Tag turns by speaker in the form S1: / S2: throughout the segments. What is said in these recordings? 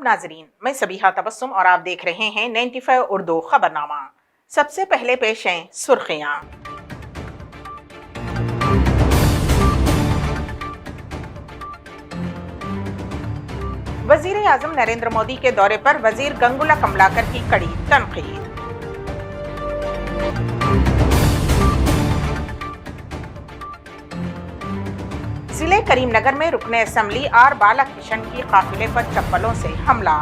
S1: नाजरीन, मैं सबीहा तबस्सुम और आप देख रहे हैं 95 उर्दू खबरनामा। सबसे पहले पेश हैं सुर्खियां। वजीर आजम नरेंद्र मोदी के दौरे पर वजीर गंगुला कमलाकर की कड़ी तनकीद। जिले करीमनगर में रुकने असेंबली आर बालकृष्ण की काफिले पर चप्पलों से हमला।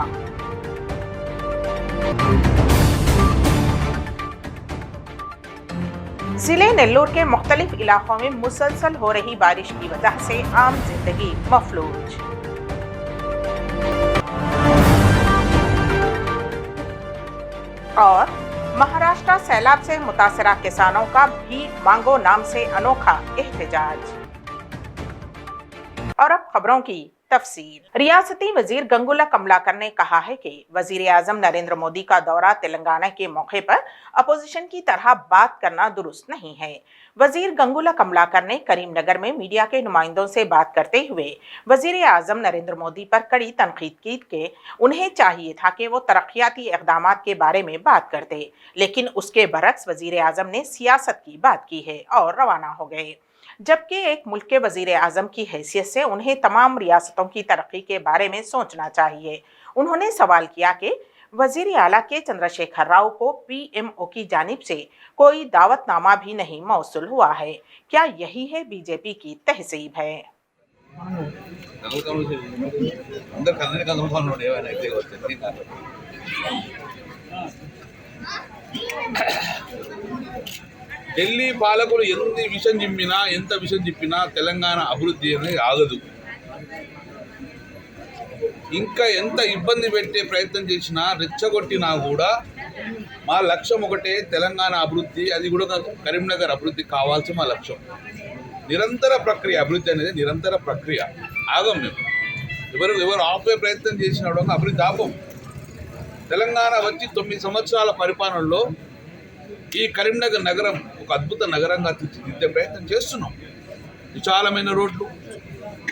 S1: जिले नेल्लोर के मुख्तलिफ इलाकों में मुसलसल हो रही बारिश की वजह से आम जिंदगी मफलूज। और महाराष्ट्र सैलाब से मुतासरा किसानों का भीख मांगो नाम से अनोखा एहतजाज। और अब खबरों की तफसील। रियासती वजीर गंगुला कमलाकर ने कहा है कि वजीर आजम नरेंद्र मोदी का दौरा तेलंगाना के मौके पर अपोजिशन की तरह बात करना दुरुस्त नहीं है। वजीर गंगुला कमलाकर ने करीमनगर में मीडिया के नुमाइंदों से बात करते हुए वजीर आजम नरेंद्र मोदी पर कड़ी तनकीद की कि उन्हें चाहिए था कि वो तरक्याती इक़दामात के बारे में बात करते, लेकिन उसके बरक्स वजीर आजम ने सियासत की बात की है और रवाना हो गए। जबकि एक मुल्क के वजीर आजम की हैसियत से उन्हें तमाम रियासतों की तरक्की के बारे में सोचना चाहिए। उन्होंने सवाल किया कि वजीर आला के चंद्रशेखर राव को पीएमओ की जानिब से कोई दावतनामा भी नहीं मौसूल हुआ है। क्या यही है बीजेपी की तहजीब है?
S2: ఢిల్లీ పాలకులు ఎంత విషయం చెప్పినా తెలంగాణ అభివృద్ధి అనేది ఆగదు. ఇంకా ఎంత ఇబ్బంది పెట్టే ప్రయత్నం చేసినా రెచ్చగొట్టినా కూడా మా లక్ష్యం ఒకటే, తెలంగాణ అభివృద్ధి, అది కూడా కరీంనగర్ అభివృద్ధి కావాల్సిన మా లక్ష్యం. నిరంతర ప్రక్రియ, అభివృద్ధి అనేది నిరంతర ప్రక్రియ, ఆగం మేము. ఎవరు ఆపే ప్రయత్నం చేసిన అభివృద్ధి ఆపం. తెలంగాణ వచ్చి 9 సంవత్సరాల పరిపాలనలో ఈ కరీంనగర్ నగరం ఒక అద్భుత నగరంగా తీర్చిదిద్దే ప్రయత్నం చేస్తున్నాం. విశాలమైన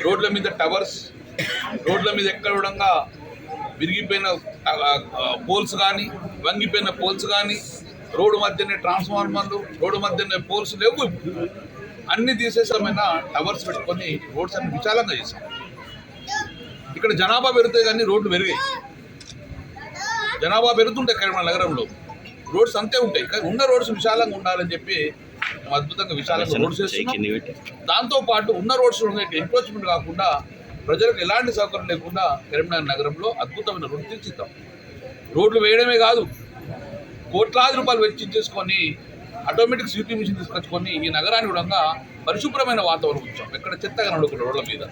S2: రోడ్ల మీద టవర్స్, రోడ్ల మీద ఎక్కడ కూడా విరిగిపోయిన పోల్స్ కానీ, వంగిపోయిన పోల్స్ కానీ, రోడ్డు మధ్యనే ట్రాన్స్ఫార్మర్లు, రోడ్డు మధ్యనే పోల్స్ లేవు. అన్ని తీసేసమైన టవర్స్ పెట్టుకొని రోడ్స్ అన్ని విశాలంగా చేశాం. ఇక్కడ జనాభా పెరిగితే కానీ రోడ్లు పెరిగాయి. జనాభా పెరుగుతుంటాయి కరీంనగర్ నగరంలో, రోడ్స్ అంతే ఉంటాయి. కానీ ఉన్న రోడ్స్ విశాలంగా ఉండాలని చెప్పి అద్భుతంగా విశాలంగా రోడ్స్ వేస్తున్నాం. దాంతోపాటు ఉన్న రోడ్స్ ఎంక్రోచ్మెంట్ కాకుండా, ప్రజలకు ఎలాంటి సౌకర్యం లేకుండా కరీంనగర్ నగరంలో అద్భుతమైన రోడ్లు తీర్చిద్దాం. రోడ్లు వేయడమే కాదు, కోట్లాది రూపాయలు వెచ్చించేసుకొని ఆటోమేటిక్ స్వీపింగ్ మిషన్ తీసుకొచ్చుకొని ఈ నగరాన్ని కూడా పరిశుభ్రమైన వాతావరణం ఉంచాం. ఎక్కడ చెత్తగా నడుకున్న రోడ్ల మీద.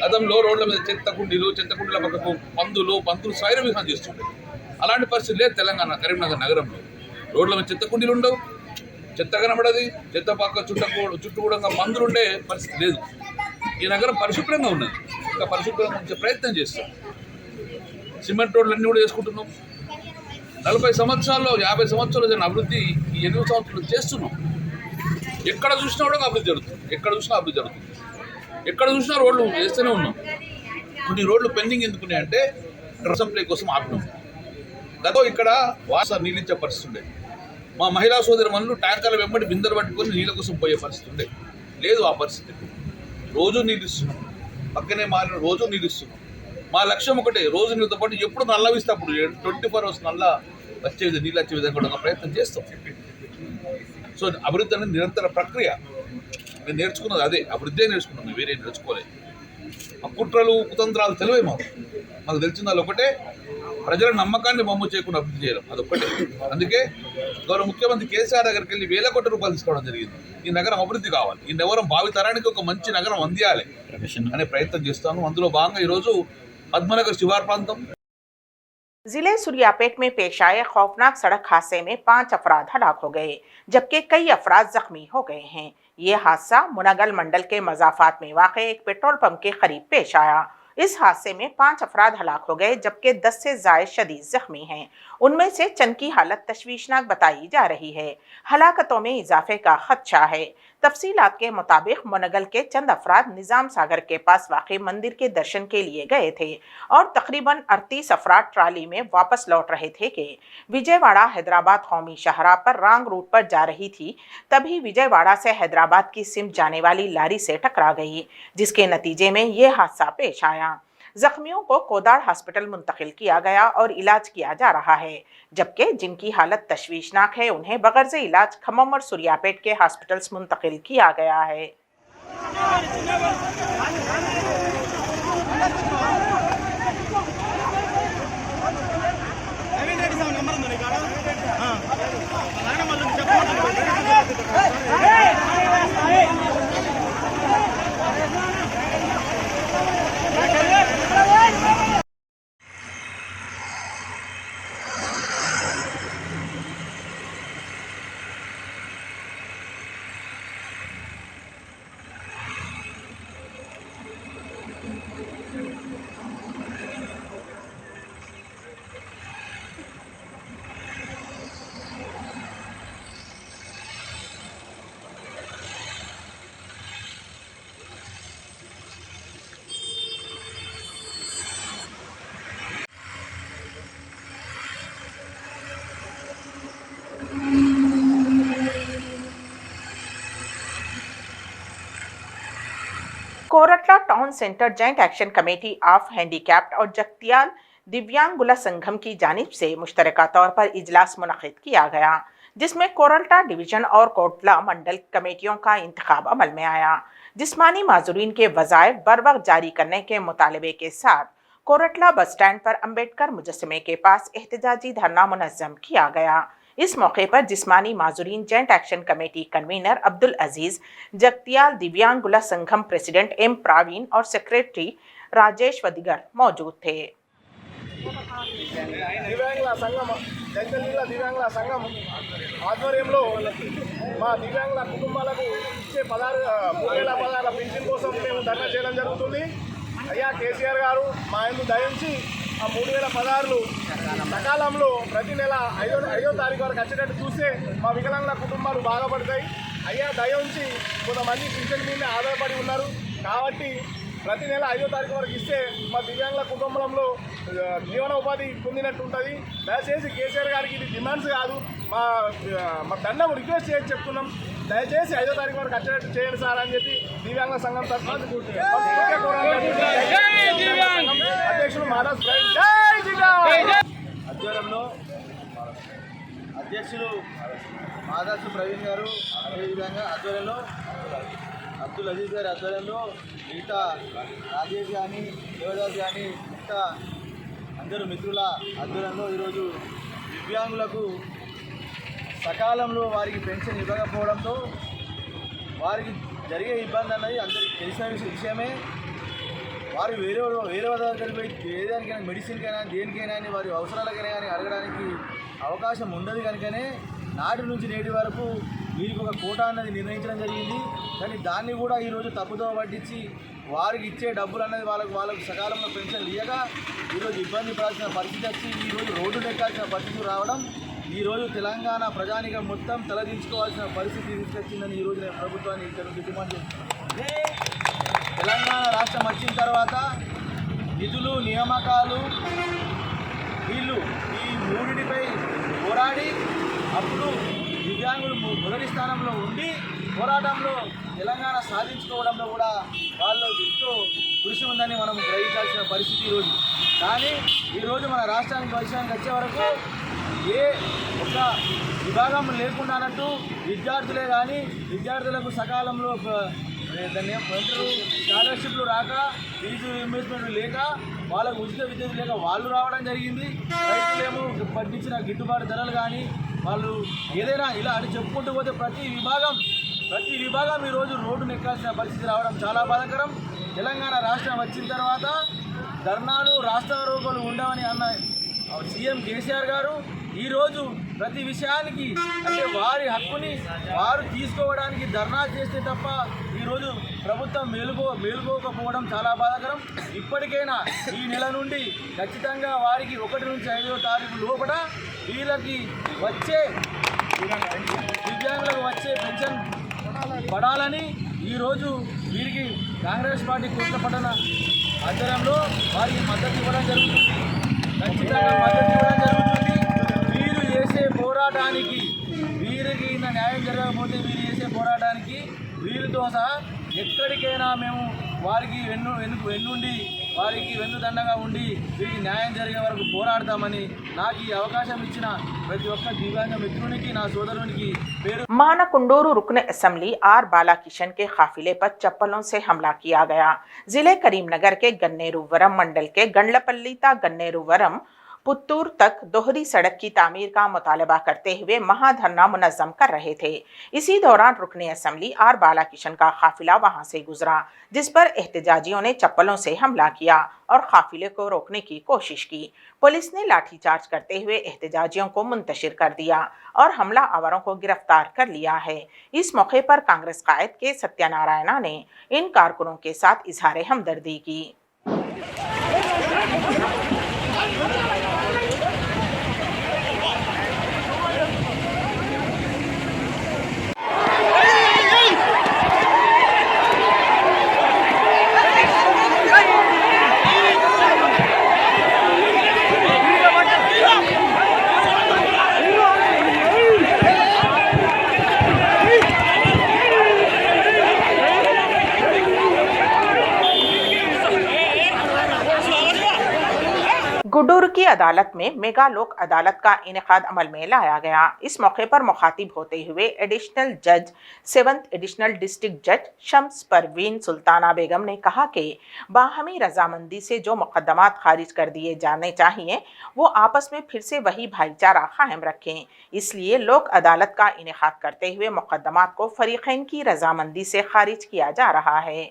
S2: గతంలో రోడ్ల మీద చెత్త కుండీల పక్కకు పందులు స్వైర విహారం చేస్తుంటాయి. అలాంటి పరిస్థితి లేదు తెలంగాణ కరీంనగర్ నగరంలో. రోడ్ల మీద చెత్త కుండీలు ఉండవు, చెత్త కనబడది, చెత్త పక్క చుట్టూ కూడా పందులు ఉండే పరిస్థితి లేదు. ఈ నగరం పరిశుభ్రంగా ఉన్నది. ఇంకా పరిశుభ్రంగా ఉంచే ప్రయత్నం చేస్తాం. సిమెంట్ రోడ్లు అన్నీ కూడా చేసుకుంటున్నాం. 40 సంవత్సరాల్లో 50 సంవత్సరాలు జరిగిన అభివృద్ధి ఈ 8 సంవత్సరాలు చేస్తున్నాం. ఎక్కడ చూసినా కూడా అభివృద్ధి జరుగుతుంది. ఎక్కడ చూసినా రోడ్లు వేస్తూనే ఉన్నాం. కొన్ని రోడ్లు పెండింగ్ ఎందుకున్నాయంటే సప్లై కోసం ఆపినాం. గతం ఇక్కడ నీళ్ళు ఇచ్చే పరిస్థితి ఉండేది. మా మహిళా సోదరిమణులు ట్యాంకర్ల వెంబడి బిందెలు పట్టుకొని నీళ్ళ కోసం పోయే పరిస్థితి ఉండేది. లేదు ఆ పరిస్థితి. రోజు నీళ్ళు ఇస్తున్నాం. పక్కనే మారిన రోజు నీళ్ళు ఇస్తున్నాం. మా లక్ష్యం ఒకటే, రోజు నీళ్ళతో పాటు ఎప్పుడు నల్లవిస్తే అప్పుడు 24 అవర్స్ నీళ్ళు వచ్చే విధంగా కూడా ప్రయత్నం చేస్తాం. సో అభివృద్ధి అనేది నిరంతర ప్రక్రియ. మేము నేర్చుకున్నది అదే, అభివృద్ధి నేర్చుకున్నాం. మేము వేరే నేర్చుకోలేదు. ఆ కుట్రలు కుతంత్రాలు తెలివే మాకు తెలిసిన వాళ్ళు ఒకటే, ప్రజల నమ్మకాన్ని మమ్ము చేయకుండా అభివృద్ధి చేయడం, అదొక్కటే. అందుకే గౌరవ ముఖ్యమంత్రి కేసీఆర్ దగ్గరికి వెళ్ళి వేల కోట్ల రూపాయలు తీసుకోవడం జరిగింది. ఈ నగరం అభివృద్ధి కావాలి, ఈ నగరం భావితరానికి ఒక మంచి నగరం అందియాలి అనే ప్రయత్నం చేస్తాను. అందులో భాగంగా ఈరోజు పద్మనగర్ శివారు ప్రాంతం
S1: जिले सुरियापेट में पेश आए खौफनाक सड़क हादसे में 5 अफराद हलाक हो गए, जबकि कई अफराद जख्मी हो गए हैं। ये हादसा मुनगल मंडल के मजाफात में वाक़े एक पेट्रोल पंप के करीब पेश आया। इस हादसे में 5 अफराद हलाक हो गए, जबकि 10 से ज़ायद शदीद जख्मी हैं। उनमें से चंद की हालत तशवीशनाक बताई जा रही है। हलाकतों में इजाफे का खदशा है। तफसीलात के मुताबिक मुनगल के चंद अफराद निजाम सागर के पास वाक़े मंदिर के दर्शन के लिए गए थे और तकरीबन 38 अफराद ट्राली में वापस लौट रहे थे कि विजयवाड़ा हैदराबाद कौमी शाहराह पर रॉन्ग रूट पर जा रही थी। तभी विजयवाड़ा से हैदराबाद की सिमत जाने वाली लारी से टकरा गई, जिसके नतीजे में ये हादसा पेश आया। जख्मियों को कोदाड़ हॉस्पिटल मुंतकिल किया गया और इलाज किया जा रहा है, जबकि जिनकी हालत तशवीशनाक है उन्हें बगर्ज़ इलाज खम्मम और सुरियापेट के हॉस्पिटल्स मुंतकिल किया गया है। Koratla town centre joint action committee of handicapped और जगतियाल दिव्यांगुला संगम की जानिब से मुश्तरका तौर पर इजलास मुनक़िद किया गया, जिसमें कोरटला डिवीजन और कोटला मंडल कमेटियों का इंतखाब अमल में आया। जिस्मानी माजूरीन के वज़ाइफ बर वक्त जारी करने के मुतालबे के साथ कोरटला बस स्टैंड पर अम्बेडकर मुजस्समे के पास एहतजाजी धरना मुनज़्ज़म किया गया। इस मौके पर जिस्मानी माजूरीन joint action committee convener Abdul Aziz, Jagtial दिव्यांगुला संगम प्रेसिडेंट एम प्रवीण और सेक्रेटरी राजेश व दीगर मौजूद थे।
S3: దివ్యాంగుల సంఘం జగిత్యాల జిల్లా దివ్యాంగుల సంఘం ఆధ్వర్యంలో మా దివ్యాంగుల కుటుంబాలకు ఇచ్చే 3,016 పింఛన్ కోసం మేము ధర్నా చేయడం జరుగుతుంది. అయ్యా కేసీఆర్ గారు మా యందు దయించి ఆ 3,016లు సకాలంలో ప్రతి నెల 5వ తారీఖు వరకు వచ్చేటట్టు చూస్తే మా వికలాంగుల కుటుంబాలు బాగుపడతాయి. అయ్యా దయించి కొంతమంది పింఛన్ మీద ఆధారపడి ఉన్నారు కాబట్టి ప్రతి నెల 5వ తారీఖు వరకు ఇస్తే మా దివ్యాంగుల కుటుంబంలో జీవన ఉపాధి పొందినట్టు ఉంటుంది. దయచేసి కేసీఆర్ గారికి ఇది డిమాండ్స్ కాదు, మా దండం రిక్వెస్ట్ చేసి చెప్తున్నాం. దయచేసి 5వ తారీఖు వరకు వచ్చేటట్టు చేయండి సార్ అని చెప్పి దివ్యాంగుల సంఘం తరఫున అధ్యక్షులు మాదాస్
S4: ఆధ్వర్యంలో అధ్యక్షులు మాదాసు ప్రవీణ్ గారు, అదేవిధంగా ఆధ్వర్యంలో అబ్దుల్ అజీజ్ గారి ఆధ్వర్యంలో మిగతా రాజేష్ కానీ దేవదాస్ కానీ మిగతా అందరూ మిత్రుల ఆధ్వర్యంలో ఈరోజు దివ్యాంగులకు సకాలంలో వారికి పెన్షన్ ఇవ్వకపోవడంతో వారికి జరిగే ఇబ్బంది అన్నది అందరికీ తెలిసిన విషయమే. వారు వేరే దగ్గరికి పోయి ఏదానికైనా మెడిసిన్కైనా దేనికైనా కానీ వారి అవసరాలకైనా కానీ అడగడానికి అవకాశం ఉండదు కనుకనే నాటి నుంచి నేటి వరకు వీరికి ఒక కోటా అన్నది నిర్ణయించడం జరిగింది. కానీ దాన్ని కూడా ఈరోజు తప్పుదో పట్టించి వారికి ఇచ్చే డబ్బులు అన్నది వాళ్ళకు సకాలంలో పెన్షన్ ఇవ్వగా ఈరోజు ఇబ్బంది పడాల్సిన పరిస్థితి వచ్చి ఈరోజు రోడ్డు ఎక్కాల్సిన పరిస్థితి రావడం, ఈరోజు తెలంగాణ ప్రజానికం మొత్తం తలదించుకోవాల్సిన పరిస్థితి తీసుకొచ్చిందని ఈరోజు నేను ప్రభుత్వాన్ని ఇక్కడ డిమాండ్ చేస్తున్నాను. తెలంగాణ రాష్ట్రం వచ్చిన తర్వాత నిధులు నియామకాలు వీళ్ళు ఈ మూడింటిపై పోరాడి అప్పుడు దివ్యాంగులు మొదటి స్థానంలో ఉండి పోరాటంలో తెలంగాణ సాధించుకోవడంలో కూడా వాళ్ళు ఎంతో కృషి ఉందని మనం గ్రహించాల్సిన పరిస్థితి ఈరోజు. కానీ ఈరోజు మన రాష్ట్రానికి విషయానికి వచ్చే వరకు ఏ ఒక విభాగం లేకుండా అన్నట్టు విద్యార్థులే కానీ విద్యార్థులకు సకాలంలో దాన్ని ఏమంటారు స్కాలర్షిప్లు రాక ఫీజు రీయింబర్స్మెంట్ లేక వాళ్ళకు ఉచిత విద్యుత్ లేక వాళ్ళు రావడం జరిగింది. రైతులేమో పండించిన గిట్టుబాటు ధరలు కానీ వాళ్ళు ఏదైనా ఇలా అని చెప్పుకుంటూ పోతే ప్రతి విభాగం ఈరోజు రోడ్డును ఎక్కాల్సిన పరిస్థితి రావడం చాలా బాధాకరం. తెలంగాణ రాష్ట్రం వచ్చిన తర్వాత ధర్నాలు రాష్ట్రారోపణలు ఉండవని అన్న సీఎం కేసీఆర్ గారు ఈరోజు ప్రతి విషయానికి అంటే వారి హక్కుని వారు తీసుకోవడానికి ధర్నా చేస్తే తప్ప ఈరోజు ప్రభుత్వం మేలుకోకపోవడం చాలా బాధాకరం. ఇప్పటికైనా ఈ నెల నుండి ఖచ్చితంగా వారికి 1 నుంచి 5వ తారీఖు లోపల వీళ్ళకి దివ్యాంగులకు వచ్చే పెన్షన్ పడాలని ఈరోజు వీరికి కాంగ్రెస్ పార్టీ కోట్ల పట్టణ ఆధ్వర్యంలో వారికి మద్దతు ఇవ్వడం జరుగుతుంది. ఖచ్చితంగా మద్దతు ఇవ్వడం జరుగుతుంది. వీరు చేసే పోరాటానికి, వీరికి న్యాయం జరగకపోతే వీరు చేసే పోరాటానికి వీరితో సహా ఎక్కడికైనా మేము వారికి వెన్నుండి వారికి వెన్నుదండగా ఉండి వీరికి న్యాయం జరిగే వరకు పోరాడతామని నాకు ఈ అవకాశం ఇచ్చిన ప్రతి ఒక్క దివ్యాంగ మిత్రునికి, నా సోదరునికి పేరు.
S1: मानाकुंडूरू रुकन असेंबली आर बालाकिशन के काफिले पर चप्पलों से हमला किया गया। जिले करीमनगर के गन्नेरुवरम मंडल के गंडलपल्ली ता गन्नेरुवरम पुत्तूर तक दोहरी सड़क की तामीर का मुतालबा करते हुए महाधरना मुनज़्ज़म कर रहे थे। इसी दौरान रुकने असेंबली आर बालाकिशन का काफिला वहां से गुजरा, जिस पर एहतजाजियों ने चप्पलों से हमला किया और काफिले को रोकने की कोशिश की। पुलिस ने लाठीचार्ज करते हुए एहतजाजियों को मुंतशिर कर दिया और हमला आवरों को गिरफ्तार कर लिया है। इस मौके पर कांग्रेस कायद के सत्यनारायणा ने इन कारकुनों के साथ इजहार हमदर्दी की। गुडूर की अदालत में मेगा लोक अदालत का इनेकाद अमल में लाया गया। इस मौके पर मुखातिब होते हुए एडिशनल जज 7th एडिशनल डिस्ट्रिक्ट जज शम्स परवीन सुल्ताना बेगम ने कहा कि बाहमी रजामंदी से जो मुकदमात खारिज कर दिए जाने चाहिए वो आपस में फिर से वही भाईचारा कायम रखें। इसलिए लोक अदालत का इनेकाद करते हुए मुकदमात को फरीकैन की रजामंदी से खारिज किया जा रहा है।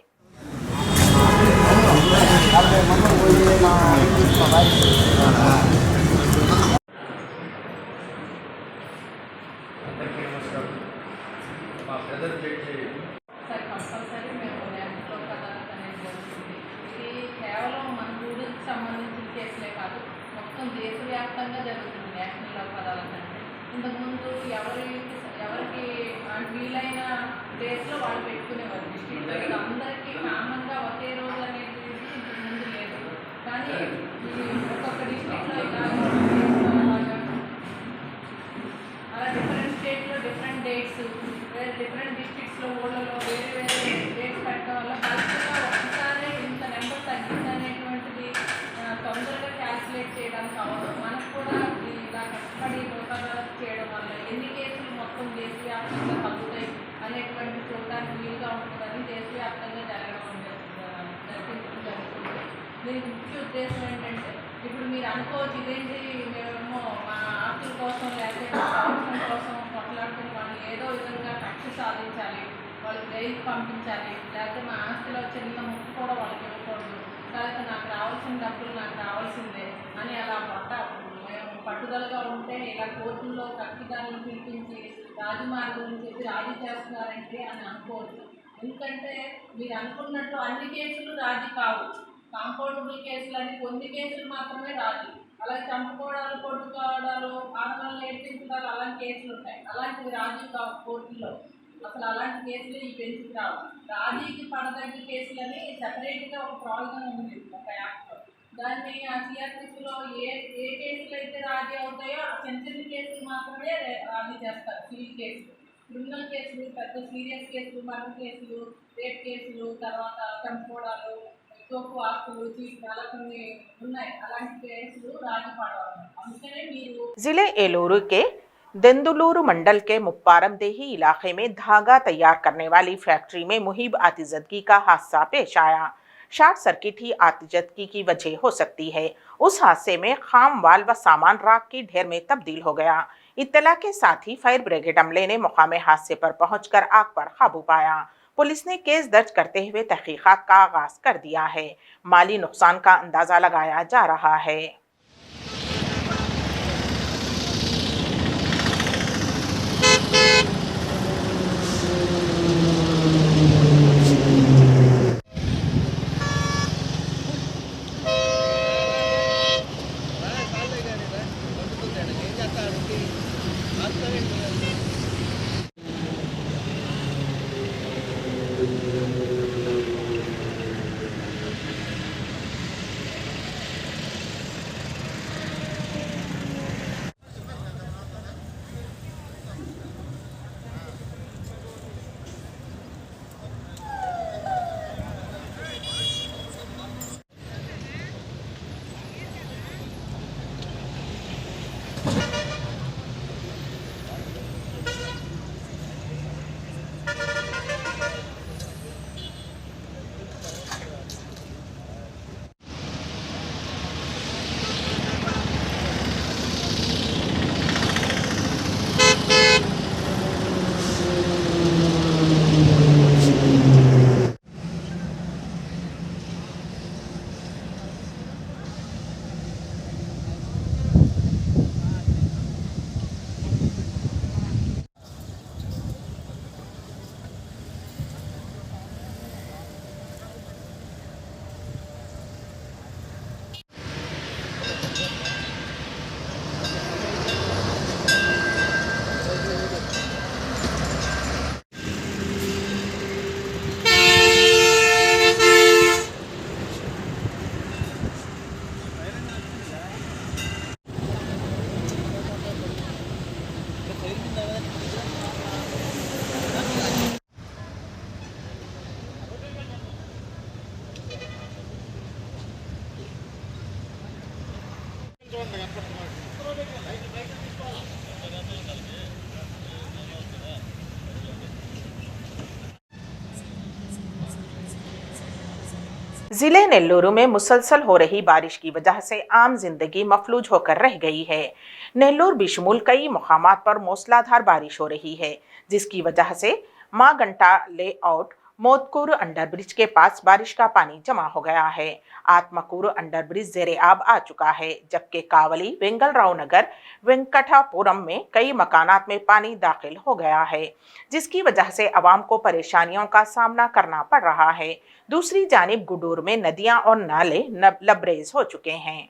S5: సార్ కంపల్సరీ మేము ల్యాండ్లో అదాలత్ అనేది జరుగుతుంది. ఇది కేవలం మన ఊరికి సంబంధించిన కేసులే కాదు, మొత్తం దేశవ్యాప్తంగా జరుగుతుంది నేషనల్ లోక్ అదాలత్ అంటే. ఇంతకుముందు ఎవరికి వీలైన డేస్లో వాళ్ళు పెట్టుకునేవారు డిస్ట్రిక్ట్ అందరికీ కామన్గా ఒకే రోజు అనేది ఇంతకుముందు లేదు. కానీ ఒక్కొక్క డిస్ట్రిక్ట్లో ఇలా అలా డిఫరెంట్ స్టేట్లో డిఫరెంట్ డేట్స్, డిఫరెంట్ డిస్ట్రిక్ట్స్లో ఊళ్ళలో వేరే డేట్స్ పెట్టడం వల్ల కరెక్ట్గా ఒకసారి ఇంత నెంబర్ తగ్గింది అనేటువంటిది తొందరగా క్యాల్కులేట్ చేయడానికి అవ్వదు. మనకు కూడా ఇలా కష్టపడి లోకాదాలత్ చేయడం వల్ల ఎన్ని కేసులు మొత్తం దేశవ్యాప్తంగా తగ్గుతాయి అనేటువంటి చూడడానికి వీలుగా ఉంటుందని దేశవ్యాప్తంగా జరగడం జరుగుతుంది. దీని ముఖ్య ఉద్దేశం ఏంటంటే, ఇప్పుడు మీరు అనుకోవచ్చు ఇదేంటి మేమేమో మా ఆస్తుల కోసం లేకపోతే సంవత్సరం కోసం కొట్లాడుకుని వాళ్ళు ఏదో విధంగా కక్ష సాధించాలి, వాళ్ళకి జైలుకి పంపించాలి, లేకపోతే మా ఆస్తిలో చిన్న ముక్కు కూడా వాళ్ళకి ఇవ్వకూడదు, లేకపోతే నాకు రావాల్సిన డబ్బులు నాకు రావాల్సిందే అని అలా మేము పట్టుదలగా ఉంటే ఇలా కోర్టుల్లో కక్షిదారులను పిలిపించి రాజమార్గం చెప్పి రాజీ చేస్తున్నారంటే అని అనుకోవచ్చు. ఎందుకంటే మీరు అనుకున్నట్టు అన్ని కేసులు రాజీ కావు. కాంపౌండబుల్ కేసులు అని కొన్ని కేసులు మాత్రమే రాజీ. అలాగే చంపుకోవడాలు, కొట్టుకోవడాలు, ఆడవాళ్ళని ఏడ్పించడాలు అలాంటి కేసులు ఉంటాయి. అలాంటివి రాజీ కావు కోర్టులో. అసలు అలాంటి కేసులు ఈ బెంచ్కి రావు. రాజీకి పడదగ్గ కేసులని సెపరేట్గా ఒక ప్రావిజన్ ఉంది ఒక యాక్ట్లో. దాన్ని ఆ సిఆర్పిసిలో ఏ కేసులు అయితే రాజీ అవుతాయో ఆ చిన్న చిన్న కేసులు మాత్రమే రాజీ చేస్తారు. సివిల్ కేసులు, క్రిమినల్ కేసులు, పెద్ద సీరియస్ కేసులు, మర్డర్ కేసులు, రేప్ కేసులు, తర్వాత చంపుకోవడాలు, తోపు ఆస్తులు, కొన్ని ఉన్నాయి. అలాంటి కేసులు రాజీ పడవాలి. అందుకనే మీరు
S1: जिले एलूरू के दंदुलूरू मंडल के मुप्पारम देही इलाके में धागा तैयार करने वाली फैक्ट्री में मुहिब आतिजदगी का हादसा पेश आया। शॉर्ट सर्किट ही आतिजदगी की वजह हो सकती है। उस हादसे में खाम वाल व सामान राख की ढेर में तब्दील हो गया। इत्तला के साथ ही फायर ब्रिगेड अमले ने मुकामे हादसे पर पहुंचकर आग पर काबू पाया। पुलिस ने केस दर्ज करते हुए तहकीकात का आगाज कर दिया है। माली नुकसान का अंदाजा लगाया जा रहा है। जिले नेल्लूरू में मुसलसल हो रही बारिश की वजह से आम जिंदगी मफलूज होकर रह गई है। नेल्लूर बिशमूल कई मुकामात पर मूसलाधार बारिश हो रही है, जिसकी वजह से मागंटा लेआउट मोदकूर अंडरब्रिज के पास बारिश का पानी जमा हो गया है। आत्मकूर अंडरब्रिज जेरे आब आ चुका है, जबकि कावली, वेंगलराव नगर, वेंकटापुरम में कई मकानात में पानी दाखिल हो गया है, जिसकी वजह से आवाम को परेशानियों का सामना करना पड़ रहा है। दूसरी जानिब गुडूर में नदियां और नाले लबरेज हो चुके हैं।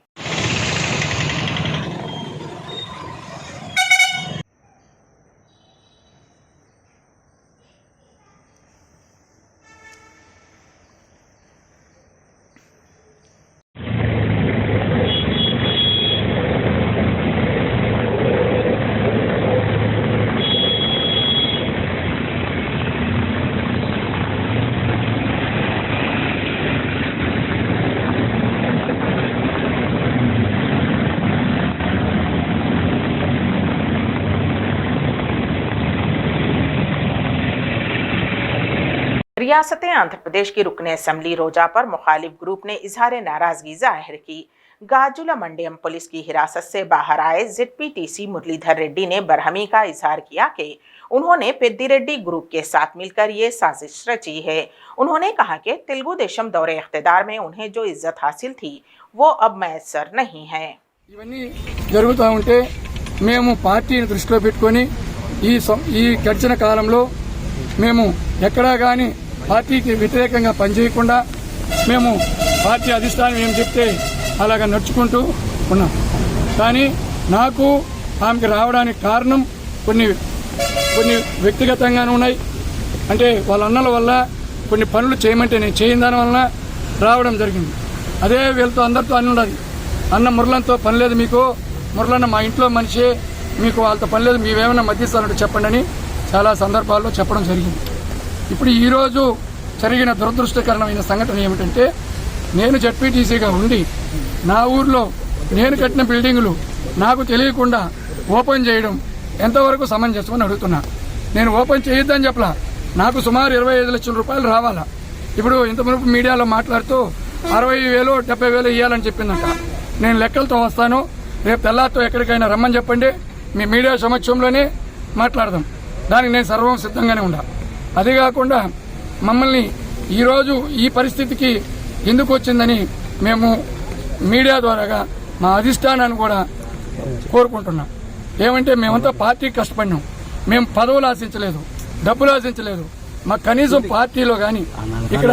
S1: रियासत आंध्र प्रदेश की रुकन असम्बली रोजा पर मुखालिफ ग्रुप ने इजहार नाराजगी जाहिर की। गाजुला मंडयम पुलिस की हिरासत से बाहर आए ZPTC मुरलीधर रेड्डी ने बरहमी का इजहार किया कि उन्होंने पेद्दी रेड्डी ग्रुप के साथ मिलकर ये साजिश रची है। उन्होंने कहा कि तेलुगु देशम दौरे इख्तिदार में उन्हें जो इज्जत हासिल थी वो अब मैसर नहीं है।
S6: ఇవన్నీ జరుగుతూ ఉంటే మేము పార్టీని దృష్టిలో పెట్టుకొని ఈ గడిచిన కాలంలో మేము ఎక్కడా కానీ పార్టీకి వ్యతిరేకంగా పనిచేయకుండా మేము పార్టీ అధిష్టానం ఏం చెప్తే అలాగా నడుచుకుంటూ ఉన్నాం. కానీ నాకు ఆమెకి రావడానికి కారణం కొన్ని వ్యక్తిగతంగానే ఉన్నాయి. అంటే వాళ్ళ అన్నల వల్ల కొన్ని పనులు చేయమంటే నేను చేయని దాని వలన రావడం జరిగింది. అదే వీళ్ళతో అందరితో అని ఉన్నది, అన్న మురళంతో పని లేదు మీకు, మురళన్న మా ఇంట్లో మనిషి, మీకు వాళ్ళతో పని లేదు, మీవేమైనా మధ్యస్థానంటే చెప్పండి అని చాలా సందర్భాల్లో చెప్పడం జరిగింది. ఇప్పుడు ఈరోజు జరిగిన దురదృష్టకరమైన సంఘటన ఏమిటంటే, నేను ZPTCగా ఉండి నా ఊర్లో నేను కట్టిన బిల్డింగులు నాకు తెలియకుండా ఓపెన్ చేయడం ఎంతవరకు సమంజసమని అడుగుతున్నా. నేను ఓపెన్ చేయొద్దని చెప్పలా, నాకు సుమారు 25 లక్షల రూపాయలు రావాలా. ఇప్పుడు ఇంతవరకు మీడియాలో మాట్లాడుతూ 60,000 70,000 ఇవ్వాలని చెప్పిందంట. నేను లెక్కలతో వస్తాను, రేపు తెల్లారితో ఎక్కడికైనా రమ్మని చెప్పండి, మీ మీడియా సమక్షంలోనే మాట్లాడదాం. దానికి నేను సర్వం సిద్ధంగానే ఉండా. అదే కాకుండా మమ్మల్ని ఈరోజు ఈ పరిస్థితికి ఎందుకు వచ్చిందని మేము మీడియా ద్వారాగా మా అధిష్టానాన్ని కూడా కోరుకుంటున్నాం. ఏమంటే మేమంతా పార్టీకి కష్టపడినాం, మేము పదవులు ఆశించలేదు, డబ్బులు ఆశించలేదు. మాకు కనీసం పార్టీలో కానీ ఇక్కడ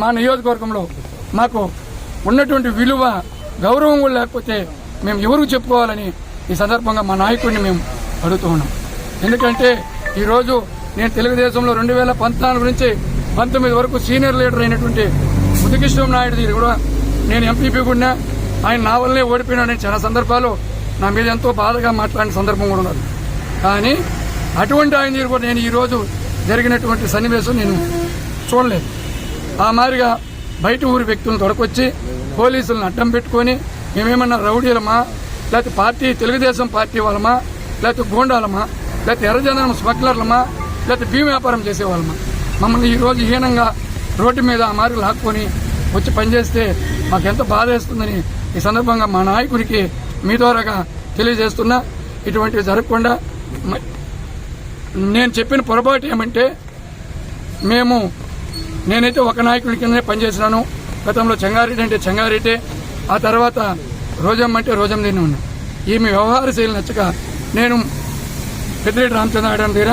S6: మా నియోజకవర్గంలో మాకు ఉన్నటువంటి విలువ గౌరవం కూడా లేకపోతే మేము ఎవరికి చెప్పుకోవాలని ఈ సందర్భంగా మా నాయకుడిని మేము అడుగుతూ ఉన్నాం. ఎందుకంటే ఈరోజు నేను తెలుగుదేశంలో 2014 నుంచి 19 వరకు సీనియర్ లీడర్ అయినటువంటి ముద్దుకృష్ణ నాయుడు కూడా నేను ఎంపీపీ కూడా ఆయన నా వల్లనే ఓడిపోయినాడని చాలా సందర్భాలు నా మీద ఎంతో బాధగా మాట్లాడిన సందర్భం కూడా ఉన్నది. కానీ అటువంటి ఆయన దగ్గర కూడా నేను ఈరోజు జరిగినటువంటి సన్నివేశం నేను చూడలేదు. ఆ మాదిరిగా బయట ఊరి వ్యక్తులను తొడకొచ్చి పోలీసులను అడ్డం పెట్టుకొని మేమేమన్నా రౌడీలమా, లేకపోతే పార్టీ తెలుగుదేశం పార్టీ వాళ్ళమా, లేకపోతే గూండాలమా, లేకపోతే ఎర్రజనం స్మగ్లర్లమా, లేకపోతే భీమ వ్యాపారం చేసేవాళ్ళమా? మమ్మల్ని ఈరోజు హీనంగా రోడ్డు మీద ఆ మాదిరి లాక్కొని వచ్చి పనిచేస్తే మాకెంత బాధ వేస్తుందని ఈ సందర్భంగా మా నాయకుడికి మీ ద్వారాగా తెలియజేస్తున్నా. ఇటువంటివి జరగకుండా నేను చెప్పిన పొరపాటు ఏమంటే నేనైతే ఒక నాయకుడి కిందనే పనిచేసినాను. గతంలో చెంగారెడ్డి అంటే చెంగారెడ్డి, ఆ తర్వాత రోజమ్మ అంటే రోజమ్మ దగ్గర ఉన్నాను. ఈమె వ్యవహార శైలి నచ్చక నేను పెద్దిరెడ్డి రామచంద్ర దగ్గర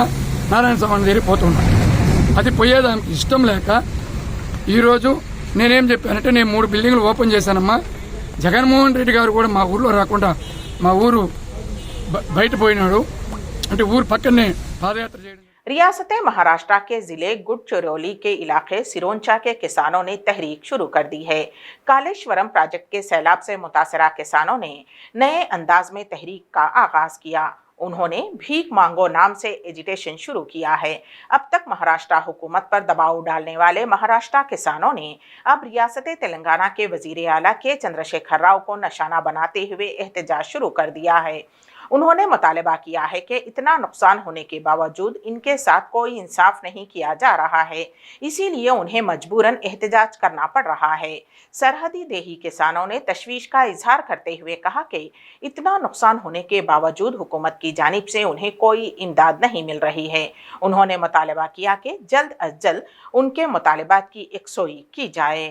S6: నారాయణ స్వామి దగ్గర పోతున్నాను. అది పోయేదానికి ఇష్టం లేక ఈరోజు నేనేం చెప్పానంటే నేను 3 బిల్డింగ్లు ఓపెన్ చేశానమ్మా. జగన్మోహన్ రెడ్డి గారు కూడా మా ఊర్లో రాకుండా మా ఊరు బయట పోయినాడు అంటే ఊరు పక్కనే పాదయాత్ర చేయడం.
S1: रियासत महाराष्ट्र के जिले गुडचिरोली के इलाके सिरोंचा के किसानों ने तहरीक शुरू कर दी है। कालेश्वरम प्रोजेक्ट के सैलाब से मुतासरा किसानों ने नए अंदाज में तहरीक का आगाज किया। उन्होंने भीख मांगो नाम से एजिटेशन शुरू किया है। अब तक महाराष्ट्र हुकूमत पर दबाव डालने वाले महाराष्ट्र किसानों ने अब रियासत तेलंगाना के वजीर आला के चंद्रशेखर राव को निशाना बनाते हुए एहतजाज शुरू कर दिया है। उन्होंने मुतालबा किया है कि इतना नुकसान होने के बावजूद इनके साथ कोई इंसाफ नहीं किया जा रहा है, इसीलिए उन्हें मजबूरन एहतजाज करना पड़ रहा है। सरहदी देही किसानों ने तशवीश का इजहार करते हुए कहा कि इतना नुकसान होने के बावजूद हुकूमत की जानिब से उन्हें कोई इमदाद नहीं मिल रही है। उन्होंने मुतालबा किया कि जल्द अज जल्द उनके मुतालबात की यकसोई की जाए।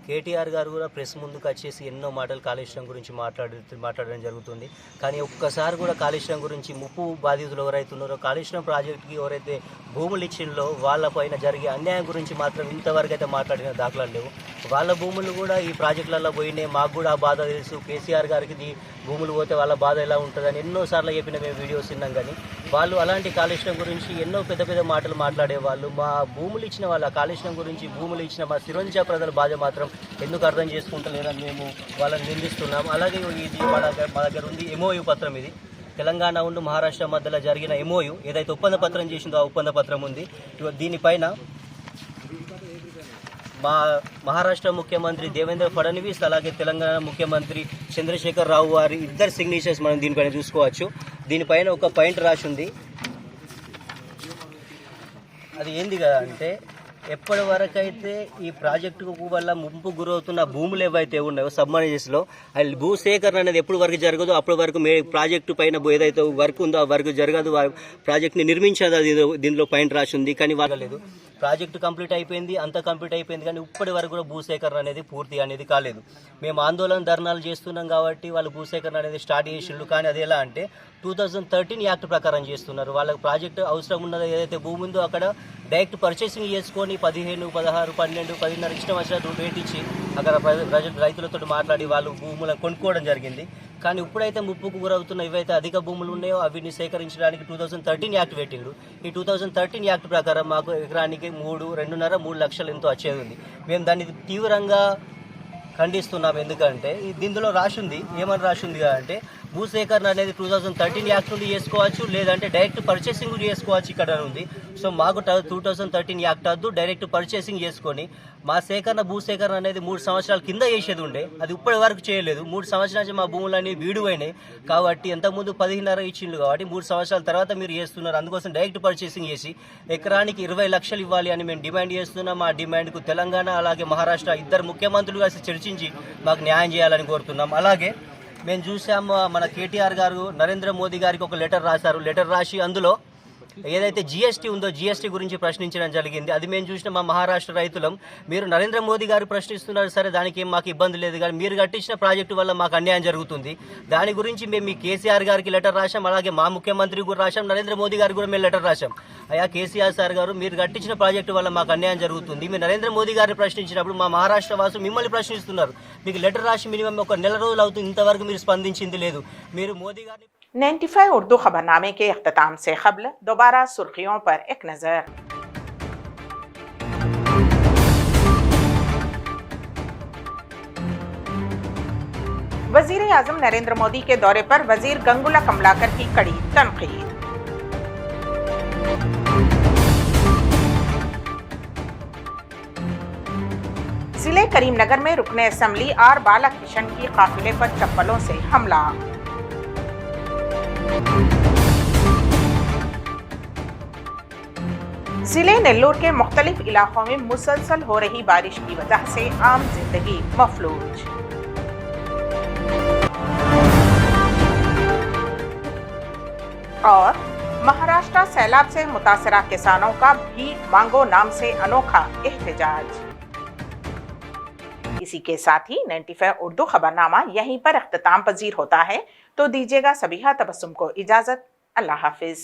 S7: కేటీఆర్ గారు కూడా ప్రెస్ ముందుకు వచ్చేసి ఎన్నో మాటలు కాళేశ్వరం గురించి మాట్లాడడం జరుగుతుంది. కానీ ఒక్కసారి కూడా కాళేశ్వరం గురించి ముప్పు బాధితులు ఎవరైతే ఉన్నారో, కాళేశ్వరం ప్రాజెక్టుకి ఎవరైతే భూములు ఇచ్చిందో వాళ్ళపైన జరిగే అన్యాయం గురించి మాత్రం ఇంతవరకు అయితే మాట్లాడిన దాఖలాలు లేవు. వాళ్ళ భూములు కూడా ఈ ప్రాజెక్టులలో పోయినాయి, మాకు కూడా ఆ బాధ తెలుసు. కేసీఆర్ గారికి భూములు పోతే వాళ్ళ బాధ ఎలా ఉంటుందని ఎన్నోసార్లు చెప్పిన మేము వీడియోస్ విన్నాం. కానీ వాళ్ళు అలాంటి కాళేశ్వరం గురించి ఎన్నో పెద్ద పెద్ద మాటలు మాట్లాడేవాళ్ళు. మా భూములు ఇచ్చిన వాళ్ళ కాళేశ్వరం గురించి భూములు ఇచ్చిన మా సిరోంచా ప్రజల బాధ మాత్రం ఎందుకు అర్థం చేసుకుంటలేదని మేము వాళ్ళని నిందిస్తున్నాం. అలాగే ఇది మా దగ్గర ఉంది ఎంఓయూ పత్రం. ఇది తెలంగాణ ఉండు మహారాష్ట్ర మధ్యలో జరిగిన ఎంఓయూ ఏదైతే ఒప్పంద పత్రం చేసిందో ఆ ఒప్పంద పత్రం ఉంది. దీనిపైన మా మహారాష్ట్ర ముఖ్యమంత్రి దేవేంద్ర ఫడ్నవీస్ అలాగే తెలంగాణ ముఖ్యమంత్రి చంద్రశేఖర్ రావు వారి ఇద్దరు సిగ్నేచర్స్ మనం దీనిపైన చూసుకోవచ్చు. దీనిపైన ఒక పాయింట్ రాసి ఉంది. అది ఏంది కదా అంటే, ఎప్పటి వరకు అయితే ఈ ప్రాజెక్టు వల్ల ముంపు గురవుతున్న భూములు ఏవైతే ఉన్నాయో సబ్మర్జెస్లో అది భూసేకరణ అనేది ఎప్పటి వరకు జరగదు అప్పటి వరకు ప్రాజెక్టు పైన ఏదైతే వర్క్ ఉందో ఆ వర్క్ జరగదు. ప్రాజెక్ట్ని నిర్మించదు దీనిలో పాయింట్ రాసి ఉంది. కానీ వాళ్ళలేదు. ప్రాజెక్టు కంప్లీట్ అయిపోయింది, అంతా కంప్లీట్ అయిపోయింది, కానీ ఇప్పటి వరకు కూడా భూసేకరణ అనేది పూర్తి అనేది కాలేదు. మేము ఆందోళన ధర్నాలు చేస్తున్నాం కాబట్టి వాళ్ళు భూసేకరణ అనేది స్టార్ట్ చేసిండ్రు. కానీ అది ఎలా అంటే 2013 యాక్ట్ ప్రకారం చేస్తున్నారు. వాళ్ళకి ప్రాజెక్టు అవసరం ఉన్నది ఏదైతే భూమి ఉందో అక్కడ డైరెక్ట్ పర్చేసింగ్ చేసుకొని 15, 16, 12, 10.5 ఇష్టం వచ్చినట్టు రేట్ ఇచ్చి అక్కడ రైతులతో మాట్లాడి వాళ్ళు భూములను కొనుక్కోవడం జరిగింది. కానీ ఇప్పుడైతే ముప్పుకు గురవుతున్న ఇవైతే అధిక భూములు ఉన్నాయో అవిని సేకరించడానికి 2013 యాక్ట్ పెట్టిండ్రు. ఈ 2013 యాక్ట్ ప్రకారం మాకు ఎకరానికి 2.5-3 లక్షలు ఎంతో వచ్చేది ఉంది. మేము దాన్ని తీవ్రంగా ఖండిస్తున్నాం. ఎందుకంటే దీనిలో రాసింది ఏమని రాసింది అంటే, భూసేకరణ అనేది 2013 యాక్ట్ నుండి చేసుకోవచ్చు, లేదంటే డైరెక్ట్ పర్చేసింగ్ చేసుకోవచ్చు ఇక్కడ ఉంది. సో మాకు 2013 యాక్ట్ వద్దు, డైరెక్ట్ పర్చేసింగ్ చేసుకొని మా భూసేకరణ అనేది 3 సంవత్సరాల కింద చేసేది ఉండే, అది ఇప్పటి వరకు చేయలేదు. 3 సంవత్సరాల నుంచి మా భూములన్నీ వీడువైనాయి కాబట్టి, ఎంతకుముందు 10.5 ఇచ్చిండ్రు కాబట్టి 3 సంవత్సరాల తర్వాత మీరు చేస్తున్నారు. అందుకోసం డైరెక్ట్ పర్చేసింగ్ చేసి ఎకరానికి 20 లక్షలు ఇవ్వాలి అని మేము డిమాండ్ చేస్తున్నాం. మా డిమాండ్కు తెలంగాణ అలాగే మహారాష్ట్ర ఇద్దరు ముఖ్యమంత్రులు కలిసి చర్చించి మాకు న్యాయం చేయాలని కోరుతున్నాం. అలాగే మేము చూసాము, మన కేటీఆర్ గారు నరేంద్ర మోదీ గారికి ఒక లెటర్ రాశారు. లెటర్ రాసి అందులో ఏదైతే జీఎస్టీ ఉందో జీఎస్టీ గురించి ప్రశ్నించడం జరిగింది. అది మేము చూసిన మా మహారాష్ట్ర రైతులం, మీరు నరేంద్ర మోదీ గారు ప్రశ్నిస్తున్నారు సరే, దానికి ఏం మాకు ఇబ్బంది లేదు, కానీ మీరు కట్టించిన ప్రాజెక్టు వల్ల మాకు అన్యాయం జరుగుతుంది. దాని గురించి మేము మీ కేసీఆర్ గారికి లెటర్ రాశాం, అలాగే మా ముఖ్యమంత్రి కూడా రాశాం, నరేంద్ర మోదీ గారికి కూడా మేము లెటర్ రాశాం. అయ్యా కేసీఆర్ సార్ గారు, మీరు కట్టించిన ప్రాజెక్టు వల్ల మాకు అన్యాయం జరుగుతుంది. మీరు నరేంద్ర మోదీ గారిని ప్రశ్నించినప్పుడు మా మహారాష్ట్ర వాసులు మిమ్మల్ని ప్రశ్నిస్తున్నారు. మీకు లెటర్ రాసి మినిమం ఒక నెల రోజులు అవుతుంది, ఇంతవరకు మీరు స్పందించింది లేదు. మీరు మోదీ గారిని
S1: 95 उर्दू खबरनामे के अख्ताम से कबल दोबारा सुर्खियों पर एक नजर। वजीर आजम नरेंद्र मोदी के दौरे पर वजीर गंगुला कमलाकर की कड़ी तनकीद। जिले करीमनगर में रुकने असेंबली आर बालकृष्ण की काफिले पर चप्पलों से हमला। जिले नेल्लोर के मुख्तलिफ इलाकों में मुसलसल हो रही बारिश की वजह से आम जिंदगी मफलूज। और महाराष्ट्र सैलाब से मुतासरा किसानों का भीख मांगो नाम से अनोखा एहतजाज। इसी के साथ ही 95 उर्दू खबरनामा यहीं पर अख्ताम पजीर होता है, तो दीजिएगा सबीहा तबस्सुम को इजाजत। अल्लाह हाफिज।